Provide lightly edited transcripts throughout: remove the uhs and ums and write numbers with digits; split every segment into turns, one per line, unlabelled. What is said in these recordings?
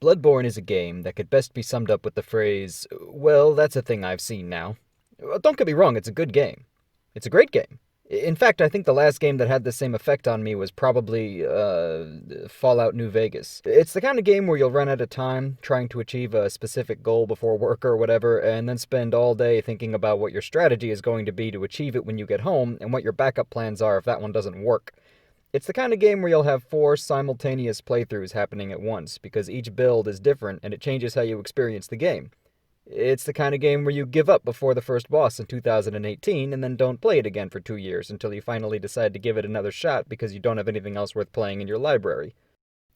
Bloodborne is a game that could best be summed up with the phrase, well, that's a thing I've seen now. Don't get me wrong, it's a good game. It's a great game. In fact, I think the last game that had the same effect on me was probably, Fallout New Vegas. It's the kind of game where you'll run out of time trying to achieve a specific goal before work or whatever, and then spend all day thinking about what your strategy is going to be to achieve it when you get home, and what your backup plans are if that one doesn't work. It's the kind of game where you'll have 4 simultaneous playthroughs happening at once, because each build is different and it changes how you experience the game. It's the kind of game where you give up before the first boss in 2018 and then don't play it again for 2 years until you finally decide to give it another shot because you don't have anything else worth playing in your library.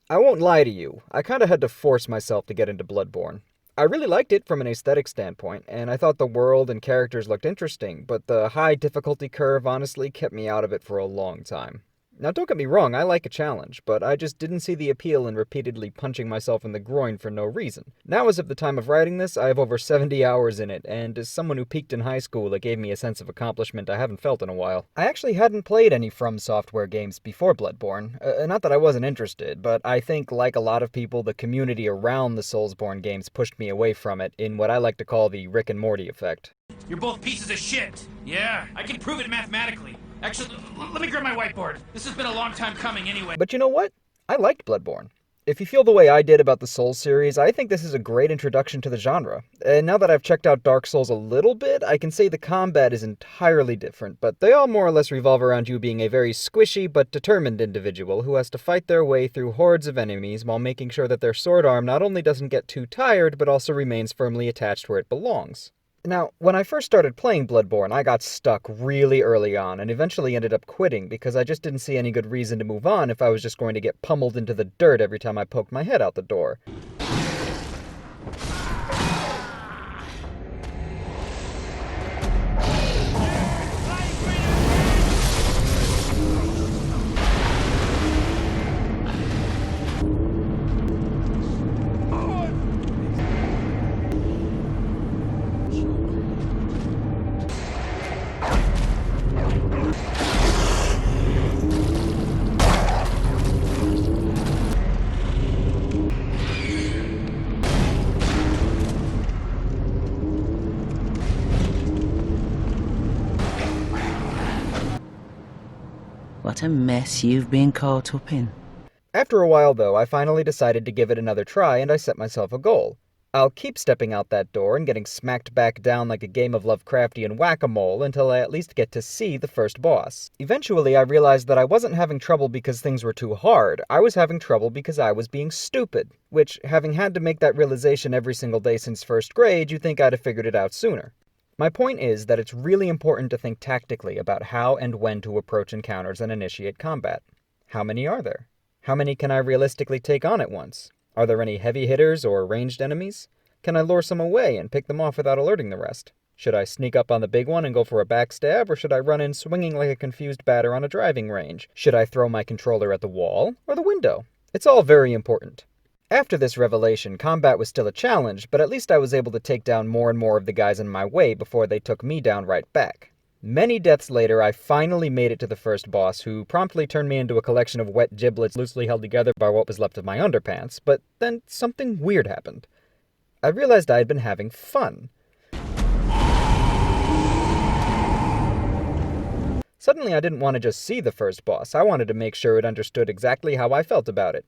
I won't lie to you, I kinda had to force myself to get into Bloodborne. I really liked it from an aesthetic standpoint, and I thought the world and characters looked interesting, but the high difficulty curve honestly kept me out of it for a long time. Now don't get me wrong, I like a challenge, but I just didn't see the appeal in repeatedly punching myself in the groin for no reason. Now as of the time of writing this, I have over 70 hours in it, and as someone who peaked in high school, it gave me a sense of accomplishment I haven't felt in a while. I actually hadn't played any From Software games before Bloodborne. Not that I wasn't interested, but I think, like a lot of people, the community around the Soulsborne games pushed me away from it in what I like to call the Rick and Morty effect.
You're both pieces of shit. Yeah, I can prove it mathematically. Actually, let me grab my whiteboard. This has been a long time coming anyway.
But you know what? I liked Bloodborne. If you feel the way I did about the Souls series, I think this is a great introduction to the genre. And now that I've checked out Dark Souls a little bit, I can say the combat is entirely different, but they all more or less revolve around you being a very squishy but determined individual who has to fight their way through hordes of enemies while making sure that their sword arm not only doesn't get too tired, but also remains firmly attached where it belongs. Now, when I first started playing Bloodborne, I got stuck really early on and eventually ended up quitting because I just didn't see any good reason to move on if I was just going to get pummeled into the dirt every time I poked my head out the door.
What a mess you've been caught up in.
After a while, though, I finally decided to give it another try and I set myself a goal. I'll keep stepping out that door and getting smacked back down like a game of Lovecraftian whack-a-mole until I at least get to see the first boss. Eventually, I realized that I wasn't having trouble because things were too hard, I was having trouble because I was being stupid. Which, having had to make that realization every single day since first grade, you'd think I'd have figured it out sooner. My point is that it's really important to think tactically about how and when to approach encounters and initiate combat. How many are there? How many can I realistically take on at once? Are there any heavy hitters or ranged enemies? Can I lure some away and pick them off without alerting the rest? Should I sneak up on the big one and go for a backstab, or should I run in swinging like a confused batter on a driving range? Should I throw my controller at the wall or the window? It's all very important. After this revelation, combat was still a challenge, but at least I was able to take down more and more of the guys in my way before they took me down right back. Many deaths later, I finally made it to the first boss, who promptly turned me into a collection of wet giblets loosely held together by what was left of my underpants, but then something weird happened. I realized I had been having fun. Suddenly I didn't want to just see the first boss, I wanted to make sure it understood exactly how I felt about it.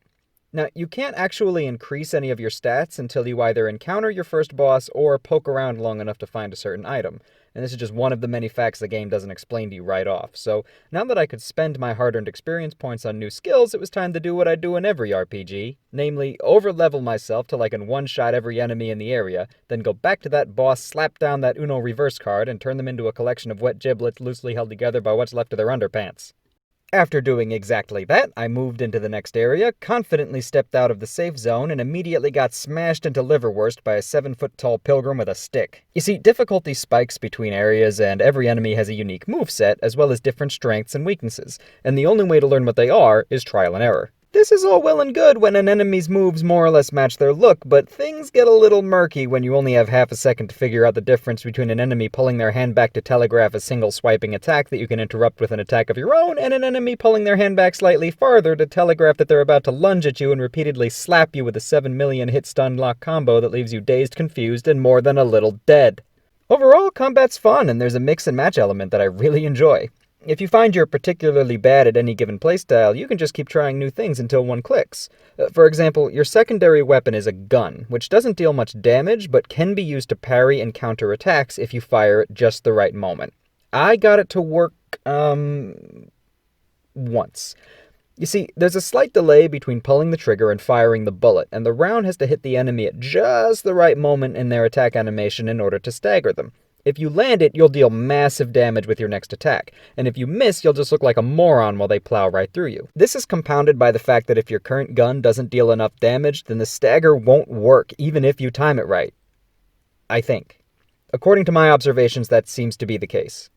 Now, you can't actually increase any of your stats until you either encounter your first boss or poke around long enough to find a certain item, and this is just one of the many facts the game doesn't explain to you right off. So, now that I could spend my hard-earned experience points on new skills, it was time to do what I do in every RPG, namely, over-level myself till I can one-shot every enemy in the area, then go back to that boss, slap down that Uno reverse card, and turn them into a collection of wet giblets loosely held together by what's left of their underpants. After doing exactly that, I moved into the next area, confidently stepped out of the safe zone, and immediately got smashed into liverwurst by a 7-foot-tall pilgrim with a stick. You see, difficulty spikes between areas, and every enemy has a unique moveset, as well as different strengths and weaknesses, and the only way to learn what they are is trial and error. This is all well and good when an enemy's moves more or less match their look, but things get a little murky when you only have half a second to figure out the difference between an enemy pulling their hand back to telegraph a single swiping attack that you can interrupt with an attack of your own, and an enemy pulling their hand back slightly farther to telegraph that they're about to lunge at you and repeatedly slap you with a 7 million hit stun lock combo that leaves you dazed, confused, and more than a little dead. Overall, combat's fun, and there's a mix and match element that I really enjoy. If you find you're particularly bad at any given playstyle, you can just keep trying new things until one clicks. For example, your secondary weapon is a gun, which doesn't deal much damage, but can be used to parry and counter attacks if you fire at just the right moment. I got it to work, once. You see, there's a slight delay between pulling the trigger and firing the bullet, and the round has to hit the enemy at just the right moment in their attack animation in order to stagger them. If you land it, you'll deal massive damage with your next attack, and if you miss, you'll just look like a moron while they plow right through you. This is compounded by the fact that if your current gun doesn't deal enough damage, then the stagger won't work, even if you time it right. I think. According to my observations, that seems to be the case.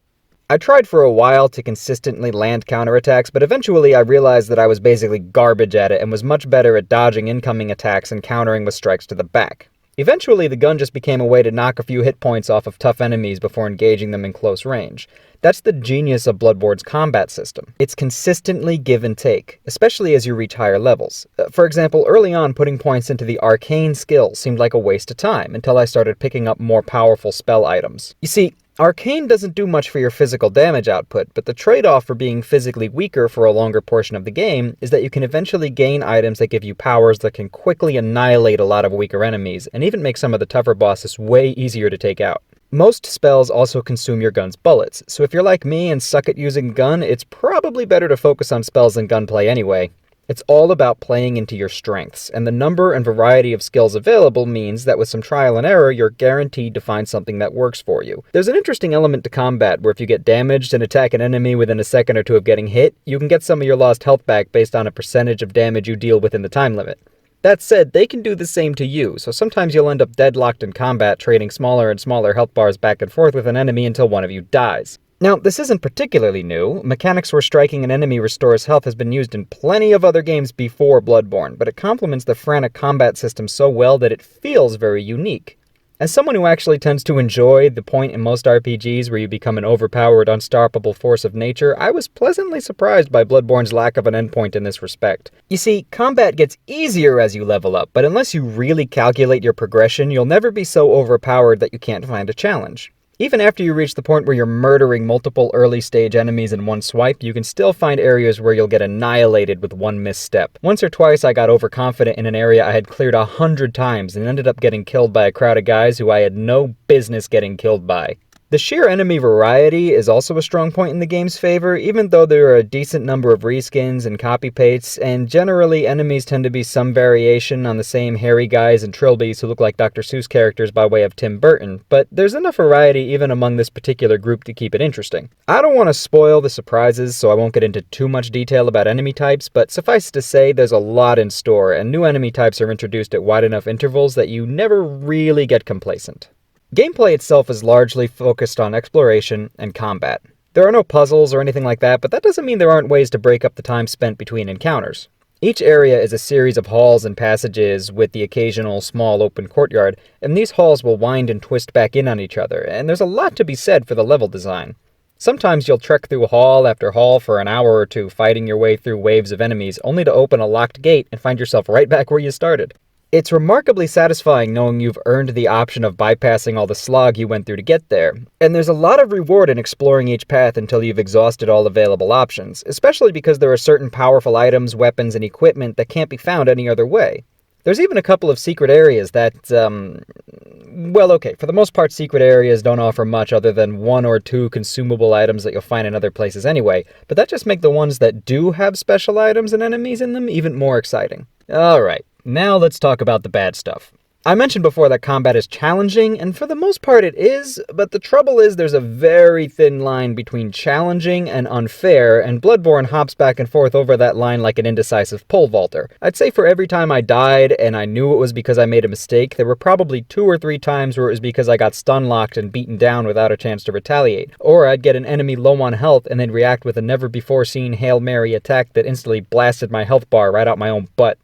I tried for a while to consistently land counterattacks, but eventually I realized that I was basically garbage at it and was much better at dodging incoming attacks and countering with strikes to the back. Eventually, the gun just became a way to knock a few hit points off of tough enemies before engaging them in close range. That's the genius of Bloodborne's combat system. It's consistently give and take, especially as you reach higher levels. For example, early on, putting points into the arcane skill seemed like a waste of time until I started picking up more powerful spell items. You see, arcane doesn't do much for your physical damage output, but the trade-off for being physically weaker for a longer portion of the game is that you can eventually gain items that give you powers that can quickly annihilate a lot of weaker enemies, and even make some of the tougher bosses way easier to take out. Most spells also consume your gun's bullets, so if you're like me and suck at using a gun, it's probably better to focus on spells and gunplay anyway. It's all about playing into your strengths, and the number and variety of skills available means that with some trial and error, you're guaranteed to find something that works for you. There's an interesting element to combat where if you get damaged and attack an enemy within a second or two of getting hit, you can get some of your lost health back based on a percentage of damage you deal within the time limit. That said, they can do the same to you, so sometimes you'll end up deadlocked in combat trading smaller and smaller health bars back and forth with an enemy until one of you dies. Now, this isn't particularly new. Mechanics where striking an enemy restores health has been used in plenty of other games before Bloodborne, but it complements the frantic combat system so well that it feels very unique. As someone who actually tends to enjoy the point in most RPGs where you become an overpowered, unstoppable force of nature, I was pleasantly surprised by Bloodborne's lack of an endpoint in this respect. You see, combat gets easier as you level up, but unless you really calculate your progression, you'll never be so overpowered that you can't find a challenge. Even after you reach the point where you're murdering multiple early-stage enemies in one swipe, you can still find areas where you'll get annihilated with one misstep. Once or twice I got overconfident in an area I had cleared 100 times and ended up getting killed by a crowd of guys who I had no business getting killed by. The sheer enemy variety is also a strong point in the game's favor, even though there are a decent number of reskins and copy-pastes, and generally enemies tend to be some variation on the same hairy guys and trilbies who look like Dr. Seuss characters by way of Tim Burton, but there's enough variety even among this particular group to keep it interesting. I don't want to spoil the surprises, so I won't get into too much detail about enemy types, but suffice to say there's a lot in store, and new enemy types are introduced at wide enough intervals that you never really get complacent. Gameplay itself is largely focused on exploration and combat. There are no puzzles or anything like that, but that doesn't mean there aren't ways to break up the time spent between encounters. Each area is a series of halls and passages with the occasional small open courtyard, and these halls will wind and twist back in on each other, and there's a lot to be said for the level design. Sometimes you'll trek through hall after hall for an hour or two fighting your way through waves of enemies, only to open a locked gate and find yourself right back where you started. It's remarkably satisfying knowing you've earned the option of bypassing all the slog you went through to get there, and there's a lot of reward in exploring each path until you've exhausted all available options, especially because there are certain powerful items, weapons, and equipment that can't be found any other way. There's even a couple of secret areas that, well, okay, for the most part secret areas don't offer much other than one or two consumable items that you'll find in other places anyway, but that just makes the ones that do have special items and enemies in them even more exciting. Alright. Now let's talk about the bad stuff. I mentioned before that combat is challenging, and for the most part it is, but the trouble is there's a very thin line between challenging and unfair, and Bloodborne hops back and forth over that line like an indecisive pole vaulter. I'd say for every time I died and I knew it was because I made a mistake, there were probably 2 or 3 times where it was because I got stun-locked and beaten down without a chance to retaliate. Or I'd get an enemy low on health and then react with a never-before-seen Hail Mary attack that instantly blasted my health bar right out my own butt.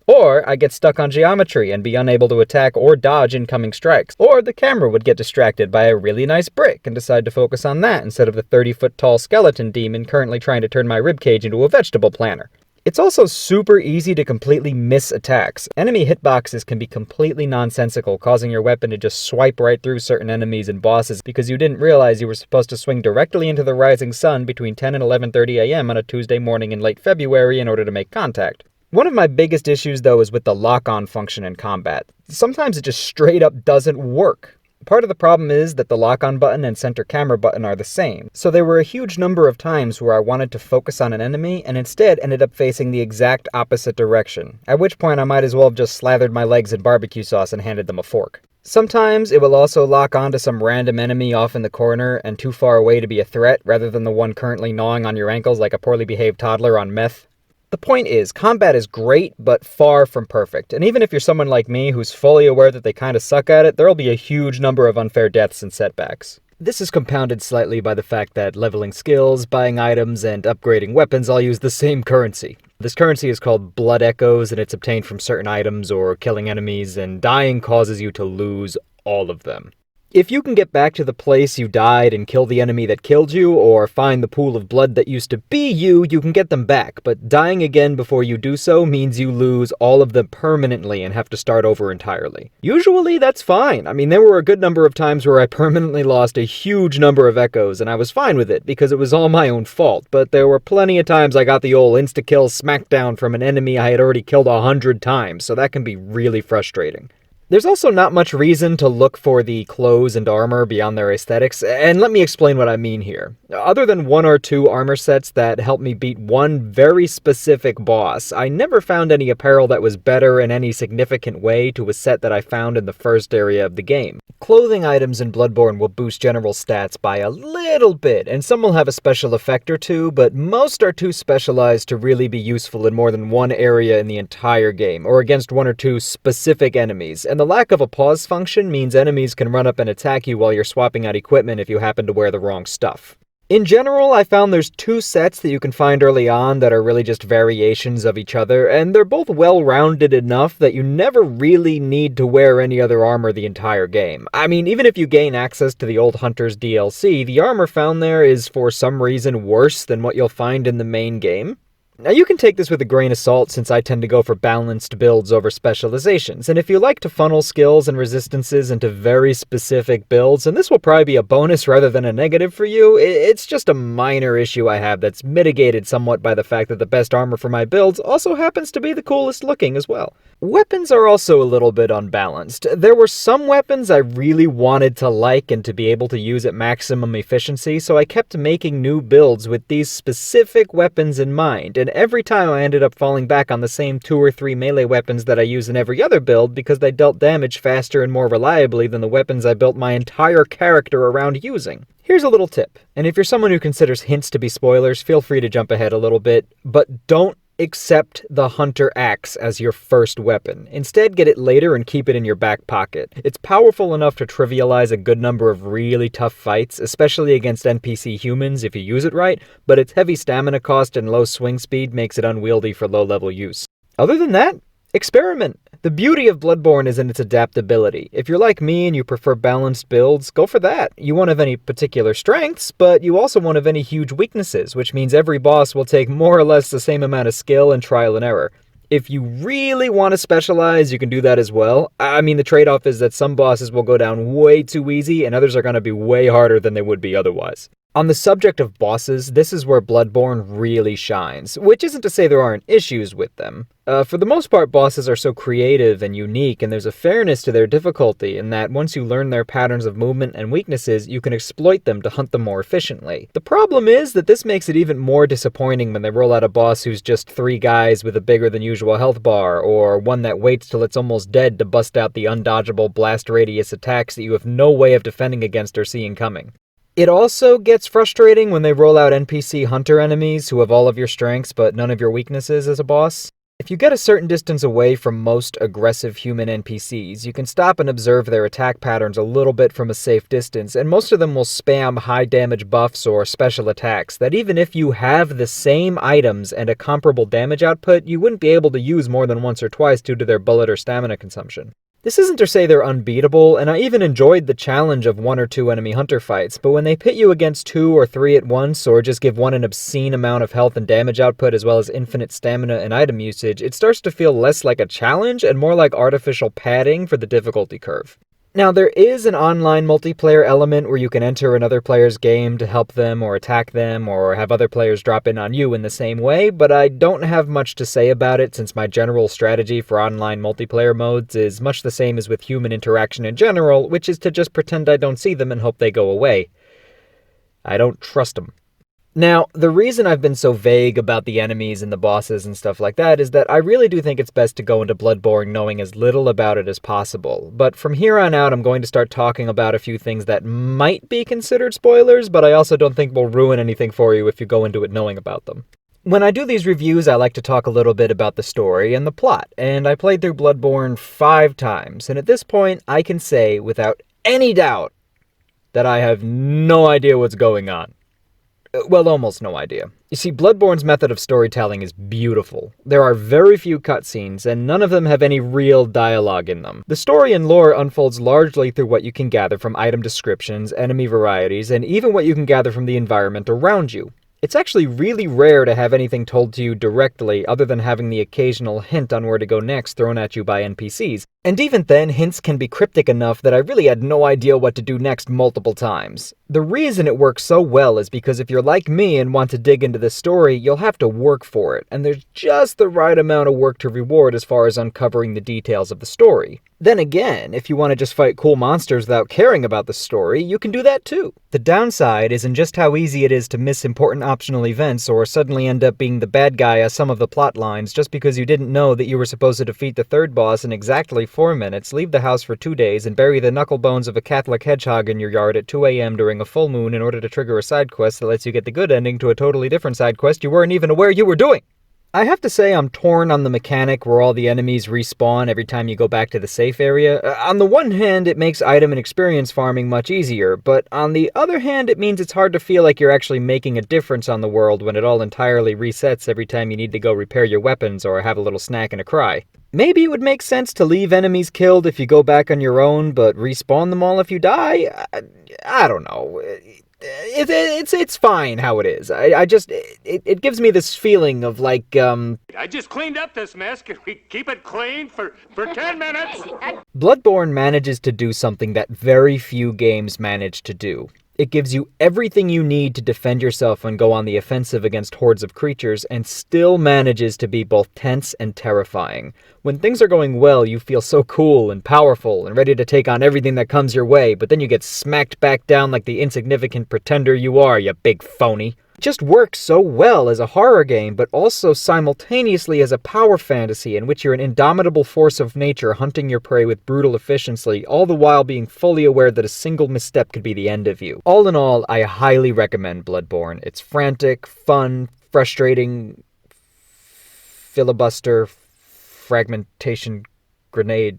Or I'd get stuck on geometry and be unable to attack or dodge incoming strikes. Or the camera would get distracted by a really nice brick and decide to focus on that instead of the 30-foot-tall skeleton demon currently trying to turn my ribcage into a vegetable planter. It's also super easy to completely miss attacks. Enemy hitboxes can be completely nonsensical, causing your weapon to just swipe right through certain enemies and bosses because you didn't realize you were supposed to swing directly into the rising sun between 10 and 11:30 a.m. on a Tuesday morning in late February in order to make contact. One of my biggest issues, though, is with the lock-on function in combat. Sometimes it just straight up doesn't work. Part of the problem is that the lock-on button and center camera button are the same, so there were a huge number of times where I wanted to focus on an enemy and instead ended up facing the exact opposite direction, at which point I might as well have just slathered my legs in barbecue sauce and handed them a fork. Sometimes it will also lock on to some random enemy off in the corner and too far away to be a threat, rather than the one currently gnawing on your ankles like a poorly behaved toddler on meth. The point is, combat is great, but far from perfect, and even if you're someone like me who's fully aware that they kinda suck at it, there'll be a huge number of unfair deaths and setbacks. This is compounded slightly by the fact that leveling skills, buying items, and upgrading weapons all use the same currency. This currency is called blood echoes, and it's obtained from certain items or killing enemies, and dying causes you to lose all of them. If you can get back to the place you died and kill the enemy that killed you, or find the pool of blood that used to be you, you can get them back, but dying again before you do so means you lose all of them permanently and have to start over entirely. Usually that's fine. I mean, there were a good number of times where I permanently lost a huge number of echoes, and I was fine with it because it was all my own fault, but there were plenty of times I got the old insta-kill smackdown from an enemy I had already killed 100 times, so that can be really frustrating. There's also not much reason to look for the clothes and armor beyond their aesthetics, and let me explain what I mean here. Other than 1 or 2 armor sets that helped me beat one very specific boss, I never found any apparel that was better in any significant way to a set that I found in the first area of the game. Clothing items in Bloodborne will boost general stats by a little bit, and some will have a special effect or two, but most are too specialized to really be useful in more than one area in the entire game, or against 1 or 2 specific enemies. And the lack of a pause function means enemies can run up and attack you while you're swapping out equipment if you happen to wear the wrong stuff. In general, I found there's 2 sets that you can find early on that are really just variations of each other, and they're both well-rounded enough that you never really need to wear any other armor the entire game. I mean, even if you gain access to the Old Hunters DLC, the armor found there is for some reason worse than what you'll find in the main game. Now you can take this with a grain of salt since I tend to go for balanced builds over specializations, and if you like to funnel skills and resistances into very specific builds, and this will probably be a bonus rather than a negative for you, it's just a minor issue I have that's mitigated somewhat by the fact that the best armor for my builds also happens to be the coolest looking as well. Weapons are also a little bit unbalanced. There were some weapons I really wanted to like and to be able to use at maximum efficiency, so I kept making new builds with these specific weapons in mind, and every time I ended up falling back on the same 2 or 3 melee weapons that I use in every other build because they dealt damage faster and more reliably than the weapons I built my entire character around using. Here's a little tip, and if you're someone who considers hints to be spoilers, feel free to jump ahead a little bit, but don't accept the Hunter Axe as your first weapon. Instead, get it later and keep it in your back pocket. It's powerful enough to trivialize a good number of really tough fights, especially against NPC humans if you use it right, but its heavy stamina cost and low swing speed makes it unwieldy for low-level use. Other than that, experiment. The beauty of Bloodborne is in its adaptability. If you're like me and you prefer balanced builds, go for that. You won't have any particular strengths, but you also won't have any huge weaknesses, which means every boss will take more or less the same amount of skill and trial and error. If you really want to specialize, you can do that as well. I mean, the trade-off is that some bosses will go down way too easy, and others are going to be way harder than they would be otherwise. On the subject of bosses, this is where Bloodborne really shines, which isn't to say there aren't issues with them. For the most part, bosses are so creative and unique, and there's a fairness to their difficulty in that once you learn their patterns of movement and weaknesses, you can exploit them to hunt them more efficiently. The problem is that this makes it even more disappointing when they roll out a boss who's just 3 guys with a bigger than usual health bar, or one that waits till it's almost dead to bust out the undodgeable blast radius attacks that you have no way of defending against or seeing coming. It also gets frustrating when they roll out NPC hunter enemies who have all of your strengths but none of your weaknesses as a boss. If you get a certain distance away from most aggressive human NPCs, you can stop and observe their attack patterns a little bit from a safe distance, and most of them will spam high damage buffs or special attacks that even if you have the same items and a comparable damage output, you wouldn't be able to use more than once or twice due to their bullet or stamina consumption. This isn't to say they're unbeatable, and I even enjoyed the challenge of 1 or 2 enemy hunter fights, but when they pit you against 2 or 3 at once, or just give one an obscene amount of health and damage output as well as infinite stamina and item usage, it starts to feel less like a challenge and more like artificial padding for the difficulty curve. Now, there is an online multiplayer element where you can enter another player's game to help them or attack them or have other players drop in on you in the same way, but I don't have much to say about it since my general strategy for online multiplayer modes is much the same as with human interaction in general, which is to just pretend I don't see them and hope they go away. I don't trust them. Now, the reason I've been so vague about the enemies and the bosses and stuff like that is that I really do think it's best to go into Bloodborne knowing as little about it as possible. But from here on out, I'm going to start talking about a few things that might be considered spoilers, but I also don't think will ruin anything for you if you go into it knowing about them. When I do these reviews, I like to talk a little bit about the story and the plot, and I played through Bloodborne 5 times, and at this point, I can say without any doubt that I have no idea what's going on. Well, almost no idea. You see, Bloodborne's method of storytelling is beautiful. There are very few cutscenes, and none of them have any real dialogue in them. The story and lore unfolds largely through what you can gather from item descriptions, enemy varieties, and even what you can gather from the environment around you. It's actually really rare to have anything told to you directly other than having the occasional hint on where to go next thrown at you by NPCs. And even then, hints can be cryptic enough that I really had no idea what to do next multiple times. The reason it works so well is because if you're like me and want to dig into the story, you'll have to work for it, and there's just the right amount of work to reward as far as uncovering the details of the story. Then again, if you want to just fight cool monsters without caring about the story, you can do that too. The downside is in just how easy it is to miss important optional events or suddenly end up being the bad guy as some of the plot lines just because you didn't know that you were supposed to defeat the 3rd boss in exactly 4 minutes, leave the house for 2 days, and bury the knuckle bones of a Catholic hedgehog in your yard at 2 a.m. during a full moon in order to trigger a side quest that lets you get the good ending to a totally different side quest you weren't even aware you were doing. I have to say I'm torn on the mechanic where all the enemies respawn every time you go back to the safe area. On the one hand, it makes item and experience farming much easier, but on the other hand, it means it's hard to feel like you're actually making a difference on the world when it all entirely resets every time you need to go repair your weapons or have a little snack and a cry. Maybe it would make sense to leave enemies killed if you go back on your own, but respawn them all if you die? I don't know. It's fine how it is. It gives me this feeling of like,
I just cleaned up this mess. Can we keep it clean for 10 minutes?
Bloodborne manages to do something that very few games manage to do. It gives you everything you need to defend yourself and go on the offensive against hordes of creatures, and still manages to be both tense and terrifying. When things are going well, you feel so cool and powerful and ready to take on everything that comes your way, but then you get smacked back down like the insignificant pretender you are, you big phony. It just works so well as a horror game, but also simultaneously as a power fantasy in which you're an indomitable force of nature hunting your prey with brutal efficiency, all the while being fully aware that a single misstep could be the end of you. All in all, I highly recommend Bloodborne. It's frantic, fun, frustrating, filibuster, fragmentation, grenade.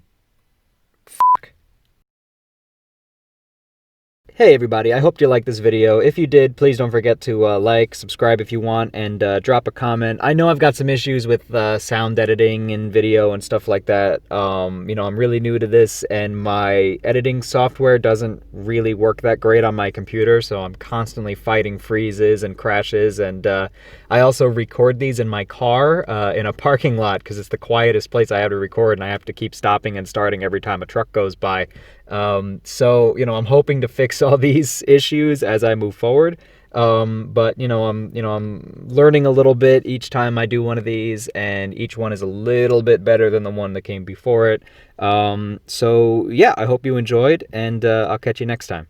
Hey everybody, I hope you liked this video. If you did, please don't forget to like, subscribe if you want, and drop a comment. I know I've got some issues with sound editing and video and stuff like that. You know, I'm really new to this, and my editing software doesn't really work that great on my computer, so I'm constantly fighting freezes and crashes, and I also record these in my car in a parking lot because it's the quietest place I have to record, and I have to keep stopping and starting every time a truck goes by. So, you know, I'm hoping to fix all these issues as I move forward. But I'm learning a little bit each time I do one of these, and each one is a little bit better than the one that came before it. So yeah, I hope you enjoyed, and I'll catch you next time.